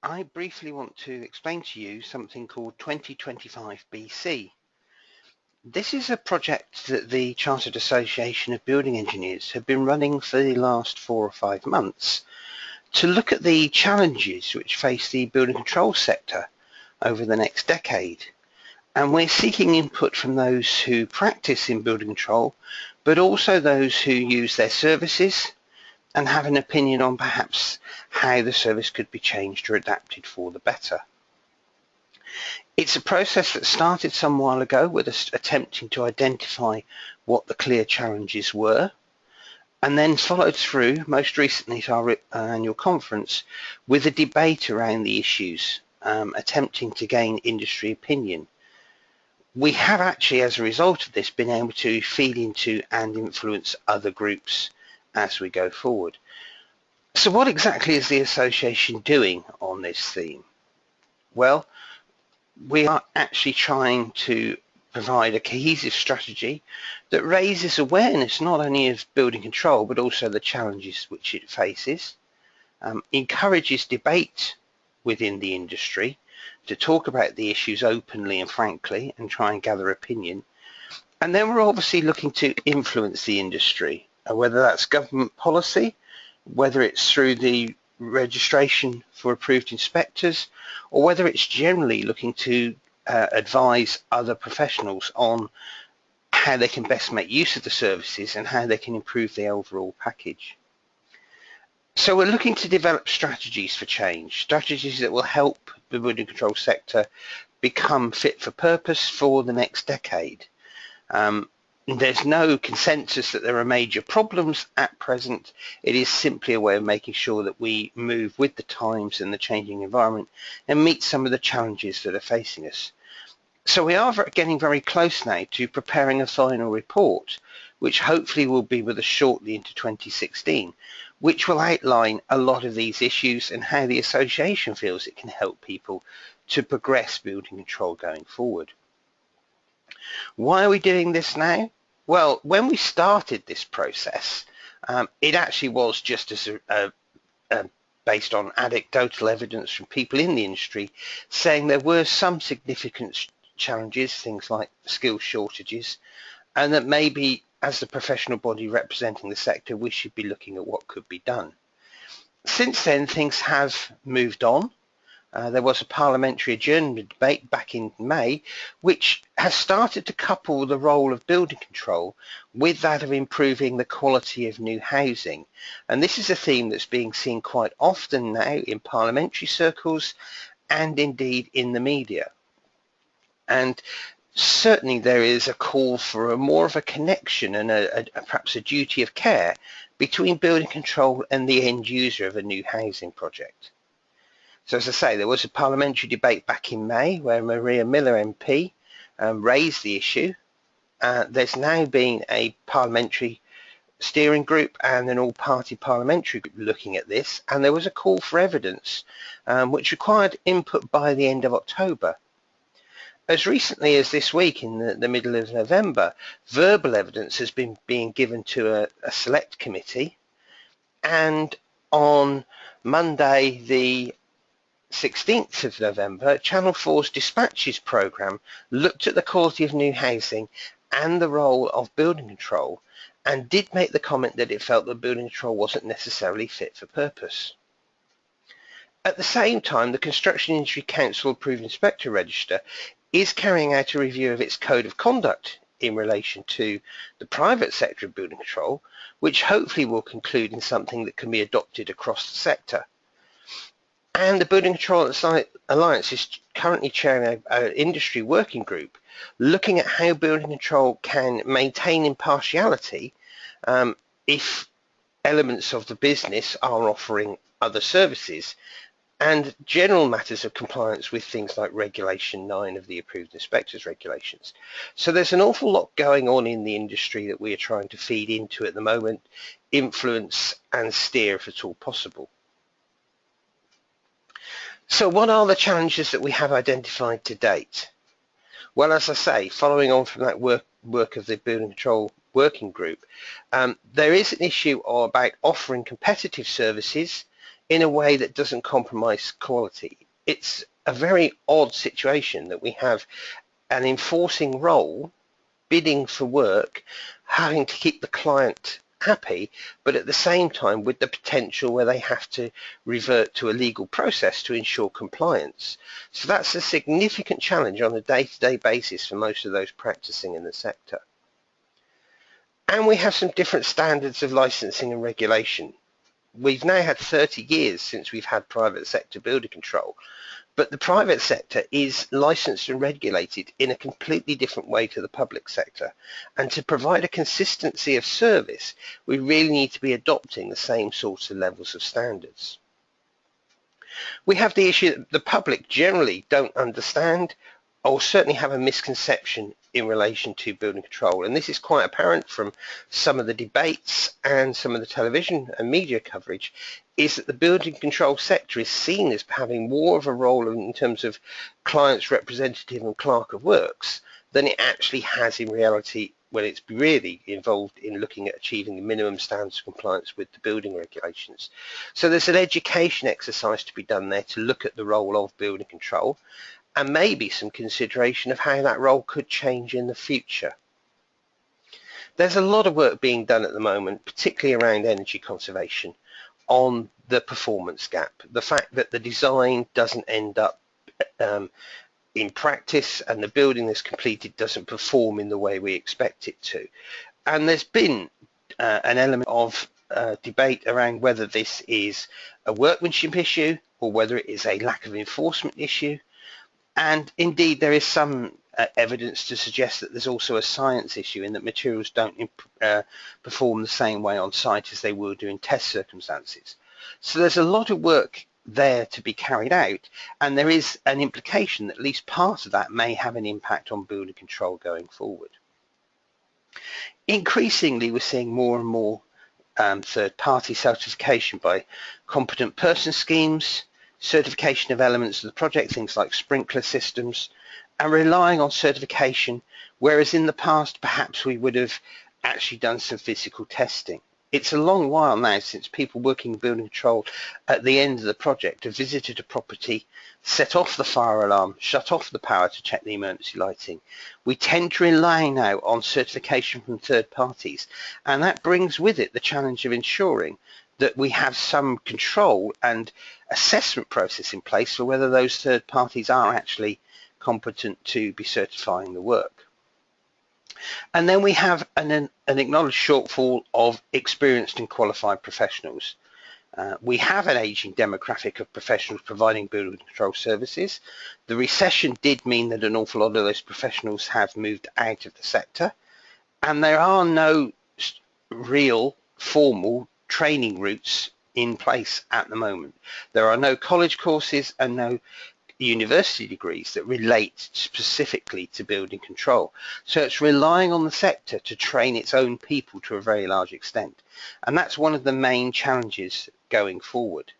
I briefly want to explain to you something called 2025 BC. This is a project that the Chartered Association of Building Engineers have been running for the last 4 or 5 months to look at the challenges which face the building control sector over the next decade. And we're seeking input from those who practice in building control, but also those who use their services and have an opinion on perhaps how the service could be changed or adapted for the better. It's a process that started some while ago with us attempting to identify what the clear challenges were, and then followed through, most recently at our annual conference, with a debate around the issues, attempting to gain industry opinion. We have actually, as a result of this, been able to feed into and influence other groups as we go forward. So what exactly is the association doing on this theme? Well, we are actually trying to provide a cohesive strategy that raises awareness not only of building control but also the challenges which it faces, encourages debate within the industry to talk about the issues openly and frankly and try and gather opinion. And then we're obviously looking to influence the industry, whether that's government policy, whether it's through the registration for approved inspectors, or whether it's generally looking to advise other professionals on how they can best make use of the services and how they can improve the overall package. So we're looking to develop strategies for change, strategies that will help the building control sector become fit for purpose for the next decade. There's no consensus that there are major problems at present. It is simply a way of making sure that we move with the times and the changing environment and meet some of the challenges that are facing us. So we are getting very close now to preparing a final report, which hopefully will be with us shortly into 2016, which will outline a lot of these issues and how the association feels it can help people to progress building control going forward. Why are we doing this now? Well, when we started this process, it actually was just as based on anecdotal evidence from people in the industry saying there were some significant challenges, things like skill shortages, and that maybe as the professional body representing the sector, we should be looking at what could be done. Since then, things have moved on. There was a parliamentary adjournment debate back in May, which has started to couple the role of building control with that of improving the quality of new housing. And this is a theme that's being seen quite often now in parliamentary circles and indeed in the media. And certainly there is a call for a more of a connection and perhaps a duty of care between building control and the end user of a new housing project. So as I say, there was a parliamentary debate back in May where Maria Miller MP raised the issue. There's now been a parliamentary steering group and an all-party parliamentary group looking at this, and there was a call for evidence which required input by the end of October. As recently as this week, in the middle of November, verbal evidence has been being given to a select committee, and on Monday the 16th of November, Channel 4's Dispatches programme looked at the quality of new housing and the role of building control and did make the comment that it felt that building control wasn't necessarily fit for purpose. At the same time, the Construction Industry Council Approved Inspector Register is carrying out a review of its code of conduct in relation to the private sector of building control, which hopefully will conclude in something that can be adopted across the sector. And the Building Control Alliance is currently chairing an industry working group looking at how building control can maintain impartiality if elements of the business are offering other services, and general matters of compliance with things like Regulation 9 of the Approved Inspectors Regulations. So there's an awful lot going on in the industry that we are trying to feed into at the moment, influence and steer if at all possible. So what are the challenges that we have identified to date? Well, as I say, following on from that work of the Building Control Working Group, there is an issue about offering competitive services in a way that doesn't compromise quality. It's a very odd situation that we have an enforcing role, bidding for work, having to keep the client happy, but at the same time with the potential where they have to revert to a legal process to ensure compliance. So that's a significant challenge on a day-to-day basis for most of those practicing in the sector. And we have some different standards of licensing and regulation. We've now had 30 years since we've had private sector building control, but the private sector is licensed and regulated in a completely different way to the public sector. And to provide a consistency of service, we really need to be adopting the same sorts of levels of standards. We have the issue that the public generally don't understand or certainly have a misconception in relation to building control. And this is quite apparent from some of the debates and some of the television and media coverage, is that the building control sector is seen as having more of a role in terms of client's representative and clerk of works than it actually has in reality when it's really involved in looking at achieving the minimum standards of compliance with the building regulations. So there's an education exercise to be done there to look at the role of building control, and maybe some consideration of how that role could change in the future. There's a lot of work being done at the moment, particularly around energy conservation, on the performance gap, the fact that the design doesn't end up in practice and the building that's completed doesn't perform in the way we expect it to. And there's been an element of debate around whether this is a workmanship issue or whether it is a lack of enforcement issue. And indeed, there is some evidence to suggest that there's also a science issue in that materials don't perform the same way on site as they will do in test circumstances. So there's a lot of work there to be carried out, and there is an implication that at least part of that may have an impact on building control going forward. Increasingly, we're seeing more and more third-party certification by competent person schemes, certification of elements of the project, things like sprinkler systems, and relying on certification, whereas in the past perhaps we would have actually done some physical testing. It's a long while now since people working in building control at the end of the project have visited a property, set off the fire alarm, shut off the power to check the emergency lighting. We tend to rely now on certification from third parties, and that brings with it the challenge of ensuring that we have some control and assessment process in place for whether those third parties are actually competent to be certifying the work. And then we have an acknowledged shortfall of experienced and qualified professionals. We have an aging demographic of professionals providing building control services. The recession did mean that an awful lot of those professionals have moved out of the sector, and there are no real formal training routes in place at the moment. There are no college courses and no university degrees that relate specifically to building control. So it's relying on the sector to train its own people to a very large extent. And that's one of the main challenges going forward.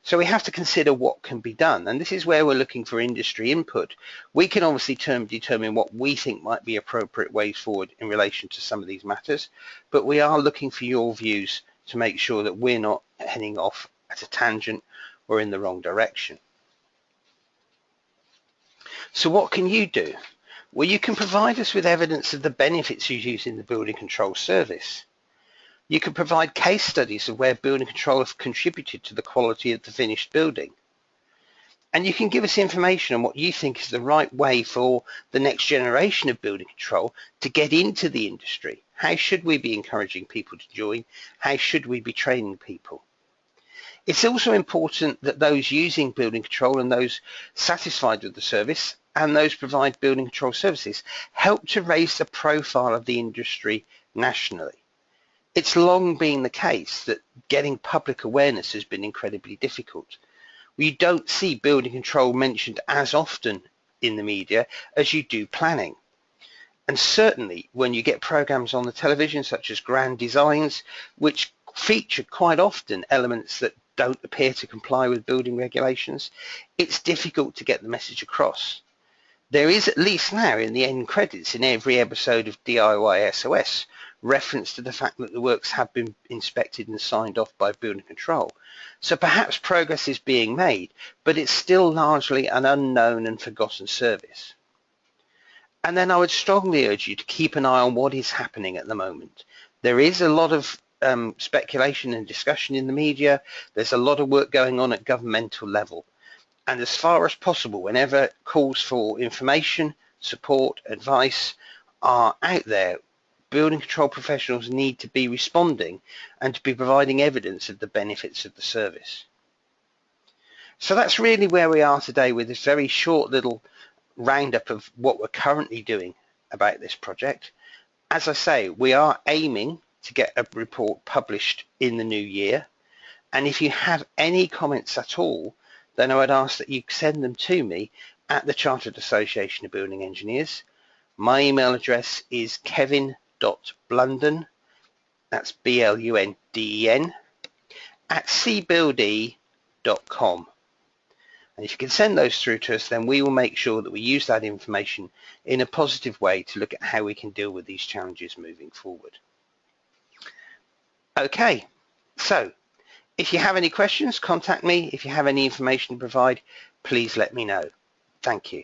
So we have to consider what can be done. And this is where we're looking for industry input. We can obviously determine what we think might be appropriate ways forward in relation to some of these matters, but we are looking for your views to make sure that we're not heading off at a tangent or in the wrong direction. So what can you do? Well, you can provide us with evidence of the benefits you use in the building control service. You can provide case studies of where building control have contributed to the quality of the finished building. And you can give us information on what you think is the right way for the next generation of building control to get into the industry. How should we be encouraging people to join? How should we be training people? It's also important that those using building control and those satisfied with the service and those provide building control services help to raise the profile of the industry nationally. It's long been the case that getting public awareness has been incredibly difficult. You don't see building control mentioned as often in the media as you do planning. And certainly when you get programs on the television such as Grand Designs, which feature quite often elements that don't appear to comply with building regulations, it's difficult to get the message across. There is at least now in the end credits in every episode of DIY SOS reference to the fact that the works have been inspected and signed off by building control. So perhaps progress is being made, but it's still largely an unknown and forgotten service. And then I would strongly urge you to keep an eye on what is happening at the moment. There is a lot of speculation and discussion in the media. There's a lot of work going on at governmental level. And as far as possible, whenever calls for information, support, advice are out there, building control professionals need to be responding and to be providing evidence of the benefits of the service. So that's really where we are today with this very short little roundup of what we're currently doing about this project. As I say, we are aiming to get a report published in the new year. And if you have any comments at all, then I would ask that you send them to me at the Chartered Association of Building Engineers. My email address is kevin.blunden, that's B-L-U-N-D-E-N, at cbuilde.com. And if you can send those through to us, then we will make sure that we use that information in a positive way to look at how we can deal with these challenges moving forward. Okay, so if you have any questions, contact me. If you have any information to provide, please let me know. Thank you.